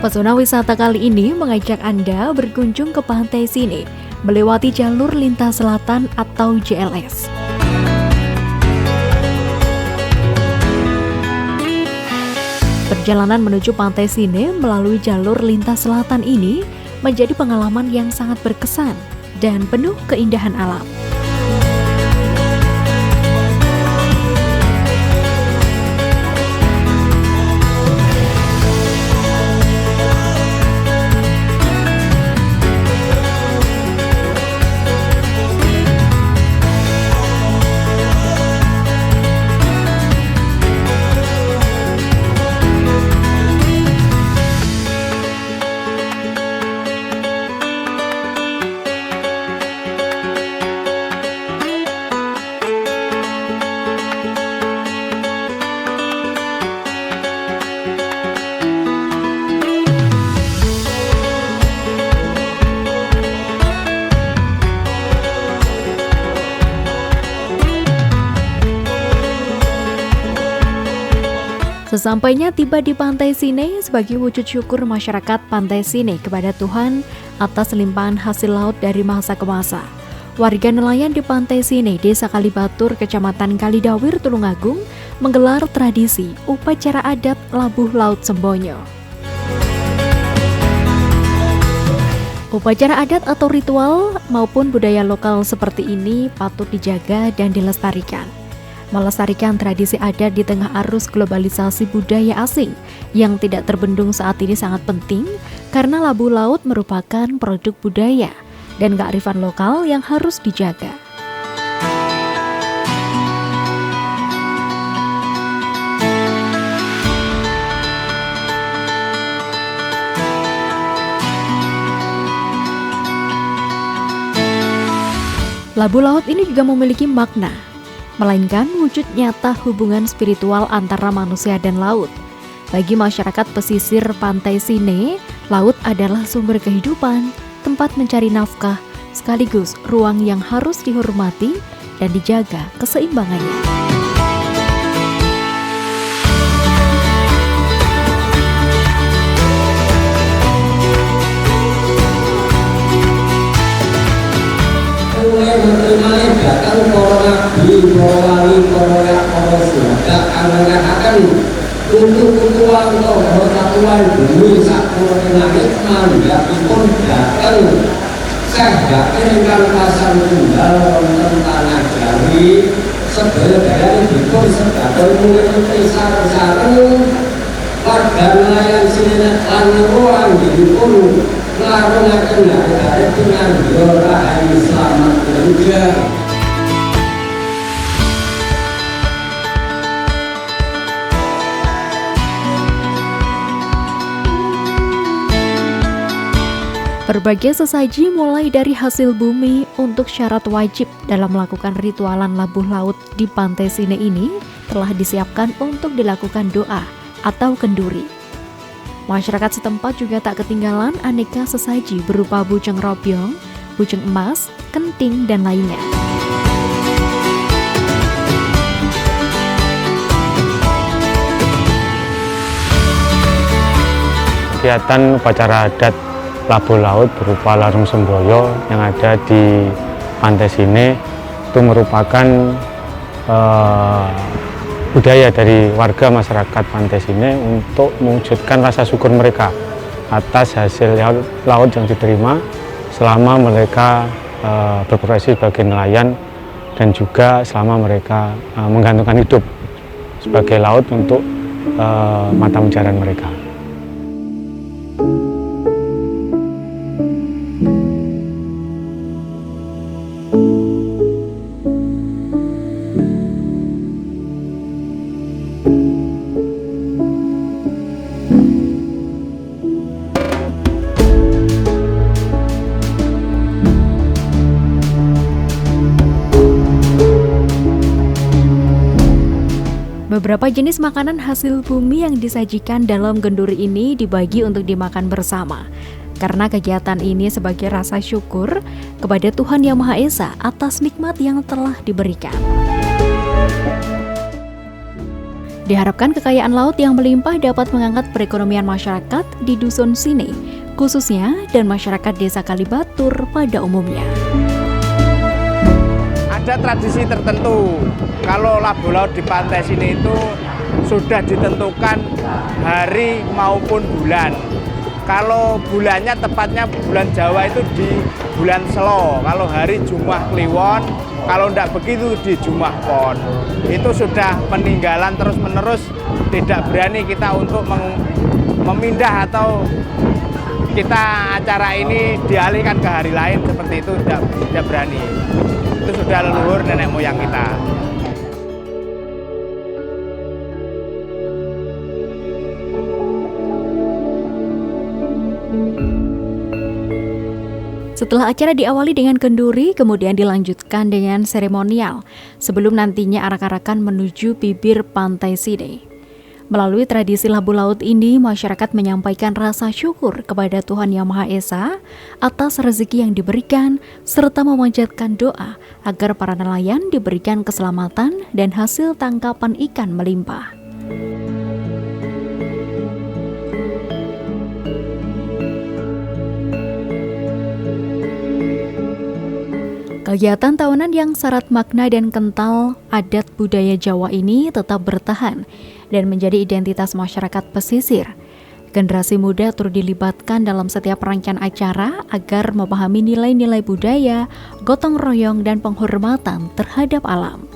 Pesona wisata kali ini mengajak Anda berkunjung ke Pantai Sine, melewati jalur lintas selatan atau JLS. Perjalanan menuju Pantai Sine melalui jalur lintas selatan ini menjadi pengalaman yang sangat berkesan dan penuh keindahan alam. Sesampainya tiba di Pantai Sine, sebagai wujud syukur masyarakat Pantai Sine kepada Tuhan atas limpahan hasil laut dari masa ke masa, warga nelayan di Pantai Sine, Desa Kalibatur, Kecamatan Kalidawir, Tulungagung, menggelar tradisi upacara adat Labuh Laut Sembonyo. Upacara adat atau ritual maupun budaya lokal seperti ini patut dijaga dan dilestarikan. Melestarikan tradisi adat di tengah arus globalisasi budaya asing yang tidak terbendung saat ini sangat penting karena labu laut merupakan produk budaya dan kearifan lokal yang harus dijaga. Labu laut ini juga memiliki makna, melainkan wujud nyata hubungan spiritual antara manusia dan laut. Bagi masyarakat pesisir Pantai Sine, laut adalah sumber kehidupan, tempat mencari nafkah, sekaligus ruang yang harus dihormati dan dijaga keseimbangannya. Datang para nabi, para wali, para syuhada akan untuk Allah Tuhan bumi sakurang langit mandatipun datang sehingga ingkang pasang tunggal wonten tanah Jawi sedaya dipun sedaten mengikuti sareng-sareng warga nelayan Sine lan ruang dipun nglarungaken dari dengan rahayu selamat kerja. Berbagai sesaji mulai dari hasil bumi untuk syarat wajib dalam melakukan ritualan labuh laut di Pantai Sine ini telah disiapkan untuk dilakukan doa atau kenduri. Masyarakat setempat juga tak ketinggalan aneka sesaji berupa buceng robyong, buceng emas, kenting, dan lainnya. Kegiatan upacara adat Labuh Laut berupa larung semboyo yang ada di Pantai Sine itu merupakan budaya dari warga masyarakat Pantai Sine untuk mewujudkan rasa syukur mereka atas hasil laut yang diterima selama mereka berprofesi sebagai nelayan dan juga selama mereka menggantungkan hidup sebagai laut untuk mata pencaharian mereka. Beberapa jenis makanan hasil bumi yang disajikan dalam genduri ini dibagi untuk dimakan bersama. Karena kegiatan ini sebagai rasa syukur kepada Tuhan Yang Maha Esa atas nikmat yang telah diberikan. Diharapkan kekayaan laut yang melimpah dapat mengangkat perekonomian masyarakat di Dusun Sine, khususnya dan masyarakat Desa Kalibatur pada umumnya. Ada tradisi tertentu, kalau labu laut di pantai sini itu sudah ditentukan hari maupun bulan. Kalau bulannya tepatnya bulan Jawa itu di bulan Selo, kalau hari Jumah Kliwon, kalau tidak begitu di Jumah Pon. Itu sudah peninggalan terus-menerus, tidak berani kita untuk memindah atau kita acara ini dialihkan ke hari lain seperti itu, tidak berani. Itu sudah leluhur nenek moyang kita. Setelah acara diawali dengan kenduri, kemudian dilanjutkan dengan seremonial, sebelum nantinya arak-arakan menuju bibir Pantai Sine. Melalui tradisi labu laut ini, masyarakat menyampaikan rasa syukur kepada Tuhan Yang Maha Esa atas rezeki yang diberikan, serta memanjatkan doa agar para nelayan diberikan keselamatan dan hasil tangkapan ikan melimpah. Kegiatan tahunan yang syarat makna dan kental adat budaya Jawa ini tetap bertahan dan menjadi identitas masyarakat pesisir. Generasi muda turut dilibatkan dalam setiap rangkaian acara agar memahami nilai-nilai budaya, gotong royong, dan penghormatan terhadap alam.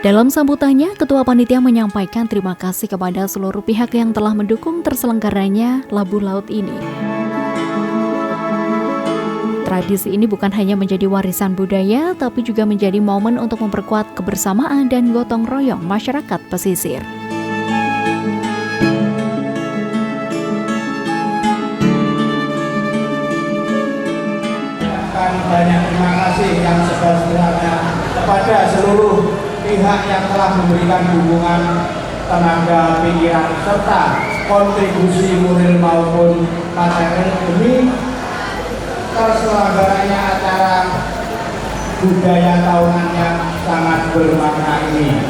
Dalam sambutannya, Ketua Panitia menyampaikan terima kasih kepada seluruh pihak yang telah mendukung terselenggaranya labu laut ini. Tradisi ini bukan hanya menjadi warisan budaya, tapi juga menjadi momen untuk memperkuat kebersamaan dan gotong royong masyarakat pesisir. Banyak terima kasih yang sebesar-besarnya kepada seluruh pihak yang telah memberikan dukungan tenaga, pikiran, serta kontribusi moral maupun material demi terselenggaranya acara budaya tahunan yang sangat bermakna ini.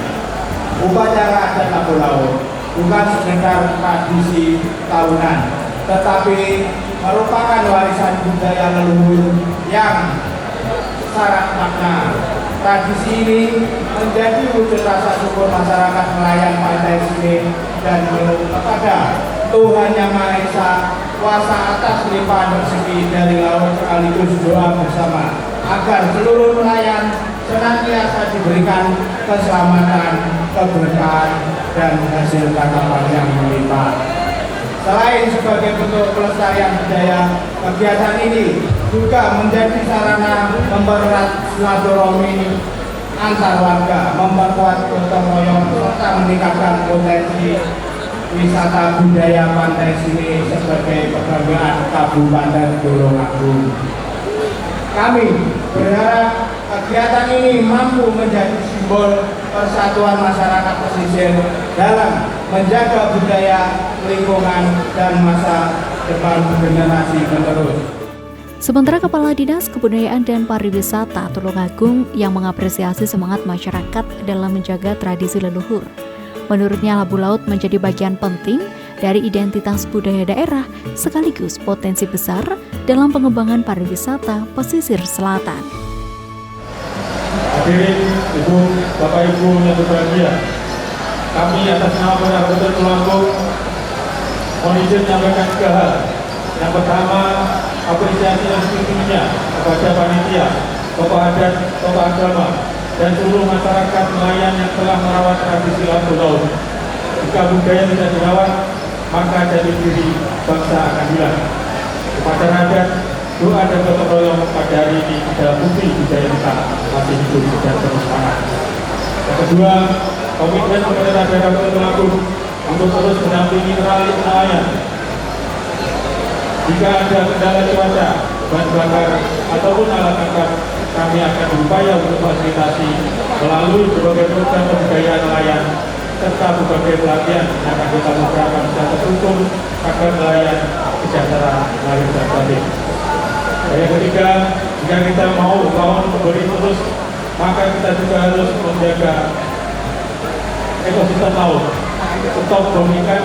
Upacara adat labu laut bukan sekedar tradisi tahunan, tetapi merupakan warisan budaya leluhur yang syarat makna. Tradisi ini menjadi wujud rasa syukur masyarakat nelayan Pantai Sine dan kepada Tuhan Yang Maha Esa, kuasa atas limpahan rezeki dari laut, sekaligus doa bersama agar seluruh nelayan senantiasa diberikan keselamatan, keberkahan, dan hasil tangkapan yang melimpah. Selain sebagai bentuk pelestarian budaya, kegiatan ini juga menjadi sarana mempererat silaturahmi antar warga, memperkuat gotong royong, serta meningkatkan potensi wisata budaya Pantai Sine sebagai kebanggaan Kabupaten Tulungagung. Kami berharap kegiatan ini mampu menjadi simbol persatuan masyarakat pesisir dalam menjaga budaya, lingkungan, dan masa depan generasi penerus. Sementara Kepala Dinas Kebudayaan dan Pariwisata Tulungagung yang mengapresiasi semangat masyarakat dalam menjaga tradisi leluhur. Menurutnya labu laut menjadi bagian penting dari identitas budaya daerah sekaligus potensi besar dalam pengembangan pariwisata pesisir selatan. Hadirin Ibu, Bapak Ibu yang berbahagia, kami atas nama Kabupaten Tulungagung mohon izin menyampaikan 3 hal. Yang pertama, apresiasi yang setinggi-tingginya kepada panitia, tokoh adat, tokoh agama, dan seluruh masyarakat nelayan yang telah merawat tradisi labu laut. Jika budaya tidak dirawat, maka jati diri bangsa akan hilang. Kepada adat, doa dan gotong royong pada hari ini adalah bukti budaya kita masih hidup dan terus semangat. Yang kedua, komitmen pemerintah daerah Kabupaten Tulungagung untuk terus mendampingi nelayan. Jika ada kendala cuaca, bahan bakar, ataupun alat tangkap, kami akan berupaya untuk fasilitasi melalui berbagai program pemberdayaan nelayan serta berbagai pelatihan yang akan kita lakukan secara terstruktur agar nelayan sejahtera, lahir dan batin. Yang ketiga, jika kita mau lawan memberi terus, maka kita juga harus menjaga ekosistem laut. Stop bom ikan,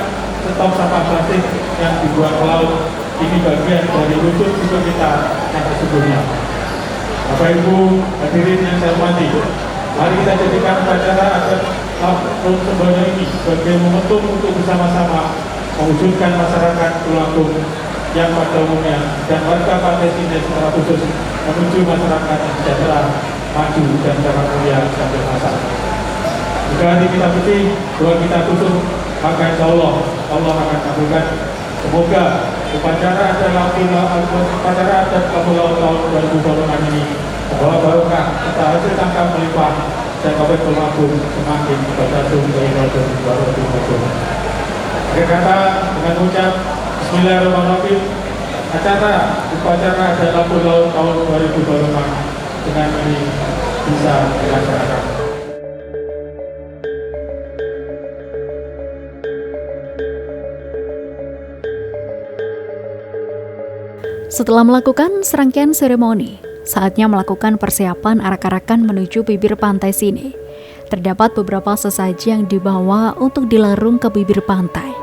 stop sampah plastik yang dibuang ke laut. Ini bagian dari wujud hidup kita yang sesungguhnya. Bapak Ibu hadirin yang saya hormati, mari kita jadikan upacara adat laut Sembonyo ini sebagai momentum untuk bersama-sama mewujudkan masyarakat Tulungagung yang pada umumnya dan warga Pantai Sine secara khusus menuju masyarakat yang sejahtera, maju dan cara mulia sampai masa. Jika hati kita bersih, doa kita khusus, maka insya Allah akan kabulkan. Semoga upacara adat labu laut tahun 2025 ini membawa barokah serta hasil tangkap melimpah dan Kabupaten Tulungagung semakin bersatu dengan Tulungagung. Akhir kata, dengan ucap Bismillahirrahmanirrahim, acara upacara adat labu laut tahun 2025 dengan ini bisa dilaksanakan. Setelah melakukan serangkaian seremoni, saatnya melakukan persiapan arak-arakan menuju bibir pantai Sine. Terdapat beberapa sesaji yang dibawa untuk dilarung ke bibir pantai.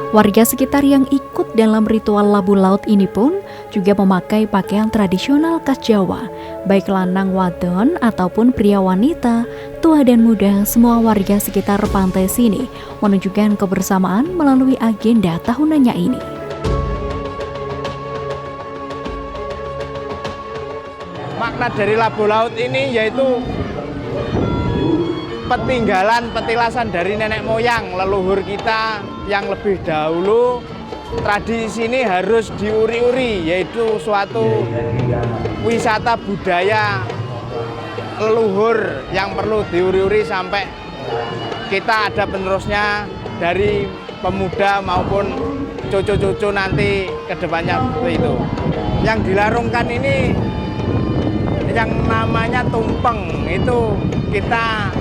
Warga sekitar yang ikut dalam ritual labu laut ini pun juga memakai pakaian tradisional khas Jawa, baik lanang wadon ataupun pria wanita, tua dan muda, semua warga sekitar pantai Sine menunjukkan kebersamaan melalui agenda tahunannya ini. Makna dari labu laut ini yaitu peninggalan petilasan dari nenek moyang leluhur kita yang lebih dahulu. Tradisi ini harus diuri-uri, yaitu suatu wisata budaya leluhur yang perlu diuri-uri sampai kita ada penerusnya dari pemuda maupun cucu-cucu nanti ke depannya seperti itu. Yang dilarungkan ini yang namanya tumpeng, itu kita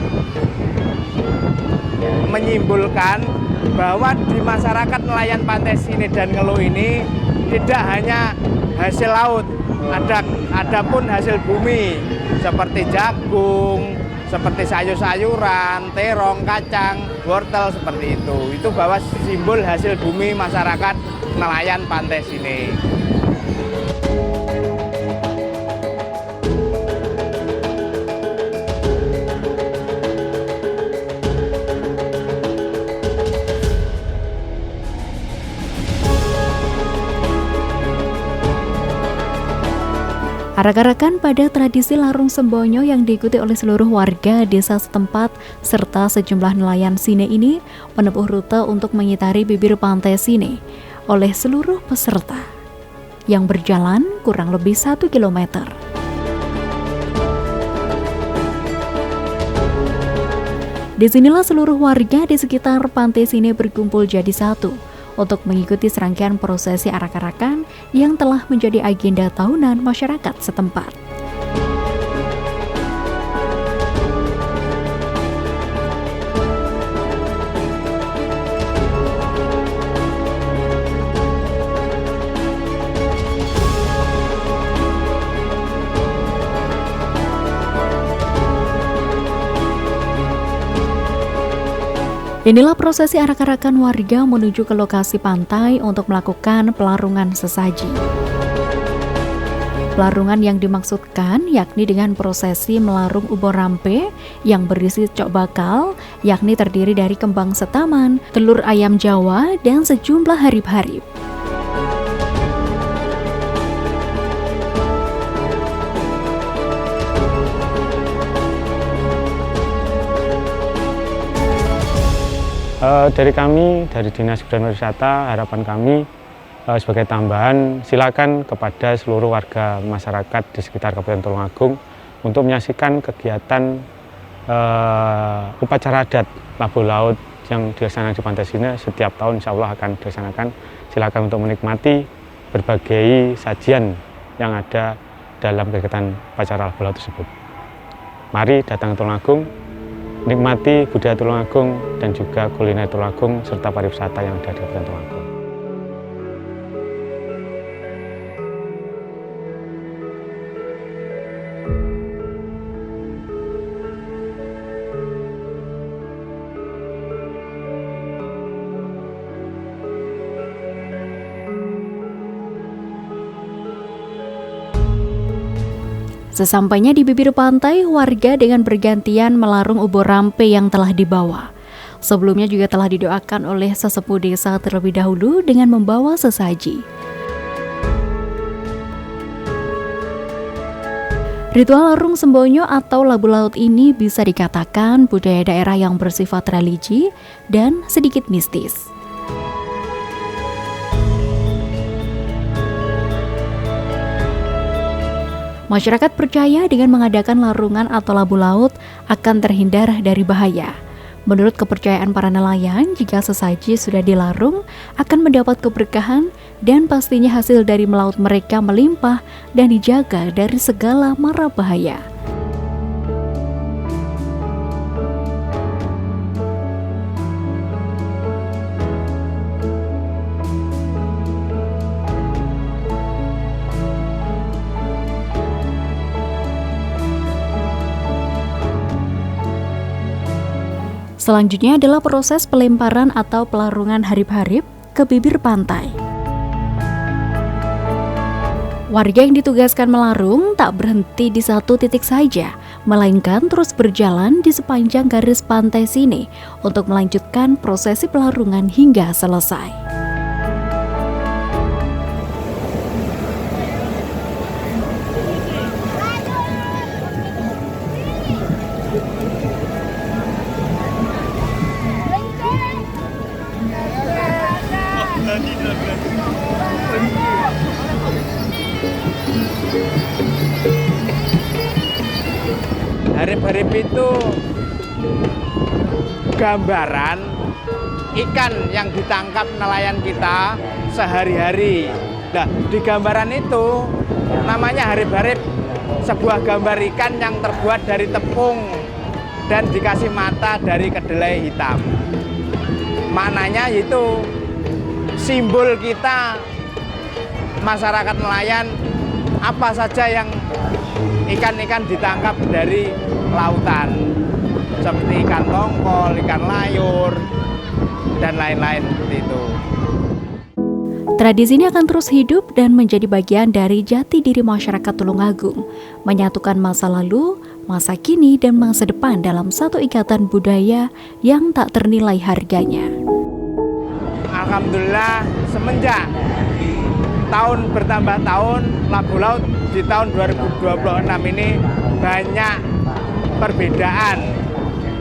menyimpulkan bahwa di masyarakat nelayan Pantai Sine dan Ngelu ini tidak hanya hasil laut, ada pun hasil bumi seperti jagung, seperti sayur-sayuran, terong, kacang, wortel seperti itu. Itu bahwa simbol hasil bumi masyarakat nelayan Pantai Sine. Arak-arakan pada tradisi larung Sembonyo yang diikuti oleh seluruh warga desa setempat serta sejumlah nelayan Sine ini menempuh rute untuk mengitari bibir pantai Sine oleh seluruh peserta yang berjalan kurang lebih 1 km. Disinilah seluruh warga di sekitar pantai Sine berkumpul jadi satu untuk mengikuti serangkaian prosesi arak-arakan yang telah menjadi agenda tahunan masyarakat setempat. Inilah prosesi arak-arakan warga menuju ke lokasi pantai untuk melakukan pelarungan sesaji. Larungan yang dimaksudkan yakni dengan prosesi melarung ubo rampe yang berisi cok bakal, yakni terdiri dari kembang setaman, telur ayam Jawa, dan sejumlah harip-harip. Dari kami, dari Dinas Kebudayaan Wisata, harapan kami sebagai tambahan, silakan kepada seluruh warga masyarakat di sekitar Kabupaten Tulungagung untuk menyaksikan kegiatan upacara adat Labuh Laut yang dilaksanakan di Pantai Sine setiap tahun, insya Allah akan dilaksanakan. Silakan untuk menikmati berbagai sajian yang ada dalam kegiatan upacara Labuh Laut tersebut. Mari datang ke Tulungagung, nikmati budaya Tulungagung dan juga kuliner Tulungagung serta pariwisata yang ada di Kabupaten Tulungagung. Sesampainya di bibir pantai, warga dengan bergantian melarung ubo rampe yang telah dibawa. Sebelumnya juga telah didoakan oleh sesepuh desa terlebih dahulu dengan membawa sesaji. Ritual larung sembonyo atau labuh laut ini bisa dikatakan budaya daerah yang bersifat religi dan sedikit mistis. Masyarakat percaya dengan mengadakan larungan atau labuh laut akan terhindar dari bahaya. Menurut kepercayaan para nelayan, jika sesaji sudah dilarung akan mendapat keberkahan dan pastinya hasil dari melaut mereka melimpah dan dijaga dari segala mara bahaya. Selanjutnya adalah proses pelemparan atau pelarungan harip-harip ke bibir pantai. Warga yang ditugaskan melarung tak berhenti di satu titik saja, melainkan terus berjalan di sepanjang garis pantai Sine untuk melanjutkan prosesi pelarungan hingga selesai. Harip-harip itu gambaran ikan yang ditangkap nelayan kita sehari-hari. Nah, di gambaran itu namanya harip-harip, sebuah gambar ikan yang terbuat dari tepung dan dikasih mata dari kedelai hitam. Maknanya itu simbol kita masyarakat nelayan, apa saja yang ikan-ikan ditangkap dari lautan seperti ikan tongkol, ikan layur, dan lain-lain seperti itu. Tradisi ini akan terus hidup dan menjadi bagian dari jati diri masyarakat Tulungagung, menyatukan masa lalu, masa kini, dan masa depan dalam satu ikatan budaya yang tak ternilai harganya. Alhamdulillah, semenjak tahun bertambah tahun, Labuh Laut di tahun 2026 ini banyak perbedaan.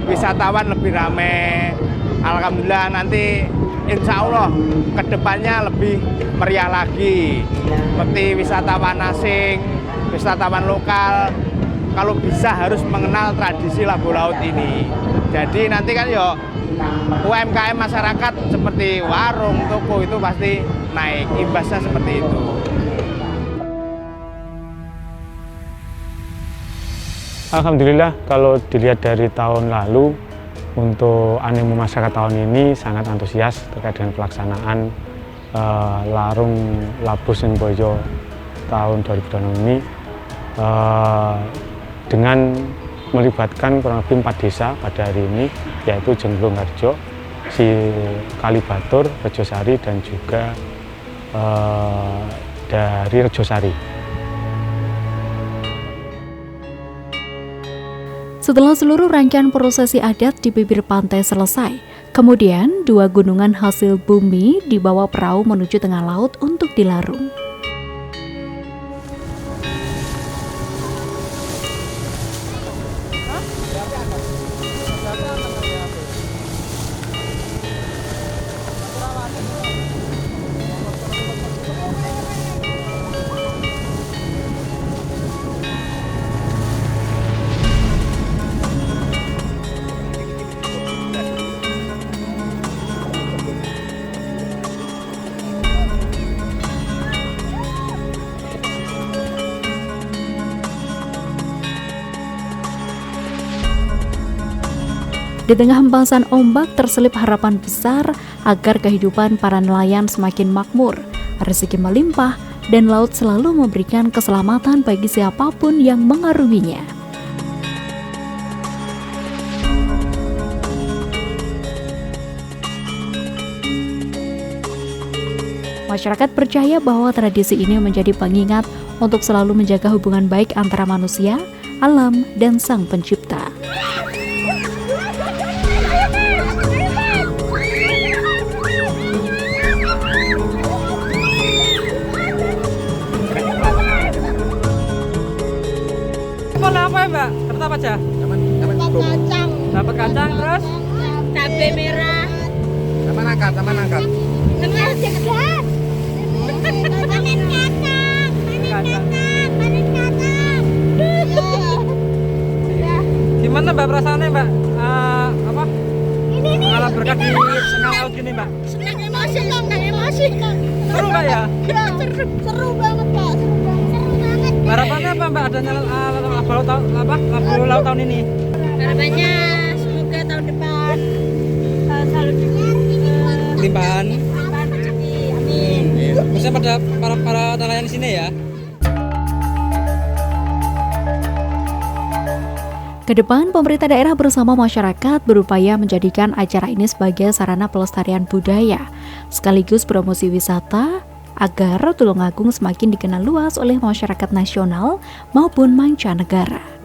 Wisatawan lebih ramai. Alhamdulillah, nanti insya Allah kedepannya lebih meriah lagi. Seperti wisatawan asing, wisatawan lokal, kalau bisa harus mengenal tradisi Labuh Laut ini. Jadi nanti kan ya UMKM masyarakat seperti warung, toko itu pasti naik, imbasnya seperti itu. Alhamdulillah, kalau dilihat dari tahun lalu, untuk animo masyarakat tahun ini sangat antusias terkait dengan pelaksanaan larung labuh sembonyo tahun 2026 ini dengan melibatkan kurang lebih 4 desa pada hari ini, yaitu Jenglungharjo, Kalibatur, Rejosari, dan juga dari Rejosari. Setelah seluruh rangkaian prosesi adat di bibir pantai selesai, kemudian 2 gunungan hasil bumi dibawa perahu menuju tengah laut untuk dilarung. Di tengah hempasan ombak terselip harapan besar agar kehidupan para nelayan semakin makmur, rezeki melimpah, dan laut selalu memberikan keselamatan bagi siapapun yang mengarunginya. Masyarakat percaya bahwa tradisi ini menjadi pengingat untuk selalu menjaga hubungan baik antara manusia, alam, dan Sang Pencipta. Apa ya Mbak? Dapat apa aja? Dapat kacang. Dapat kacang terus? Cabai merah. Sama nangkat. Tengah dekat. Panen kacang. Panen kacang. Gimana Mbak perasaannya Mbak? Apa? Ini. Alat berkah di tengah laut gini Mbak? Senang emosi. Seru Mbak ya? Ya, seru banget Pak. Seru banget. Harapannya apa Mbak adanya labu laut tahun ini? Harapannya semoga tahun depan selalu Limpahan. rezeki. Amin. Maksudnya pada para nelayan di sini ya? Kedepan, pemerintah daerah bersama masyarakat berupaya menjadikan acara ini sebagai sarana pelestarian budaya, sekaligus promosi wisata, agar Tulungagung semakin dikenal luas oleh masyarakat nasional maupun mancanegara.